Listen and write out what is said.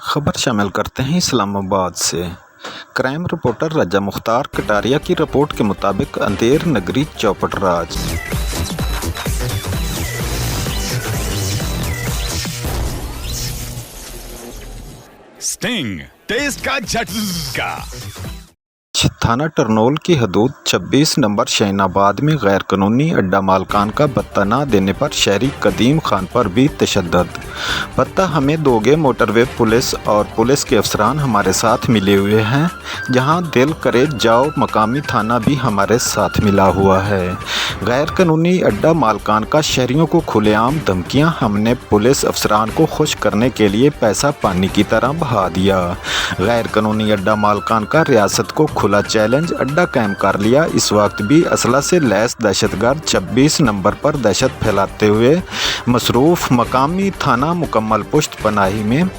खबर शामिल करते हैं इस्लामाबाद से। क्राइम रिपोर्टर रजा मुख्तार कटारिया की रिपोर्ट के मुताबिक अंधेर नगरी चौपट राज स्टिंग टेस्ट का झटका। थाना टरनोल की हदूद 26 नंबर शहीनाबाद में गैर कानूनी अड्डा मालकान का भत्ता न देने पर शहरी कदीम खान पर भी तशद्दुद। भत्ता हमें दोगे, मोटरवे पुलिस और पुलिस के अफसरान हमारे साथ मिले हुए हैं। जहां दिल करे जाओ, मकामी थाना भी हमारे साथ मिला हुआ है। गैर कानूनी अड्डा मालकान का शहरियों को खुलेआम धमकियां हमने पुलिस अफसरान को खुश करने के लिए पैसा पानी की तरह बहा दिया। गैर कानूनी अड्डा मालकान का रियासत को खुला चैलेंज, अड्डा कायम कर लिया। इस वक्त भी असला से लैस दहशतगर्द 26 नंबर पर दहशत फैलाते हुए मसरूफ़। मकामी थाना मुकम्मल पुश्त पनाही में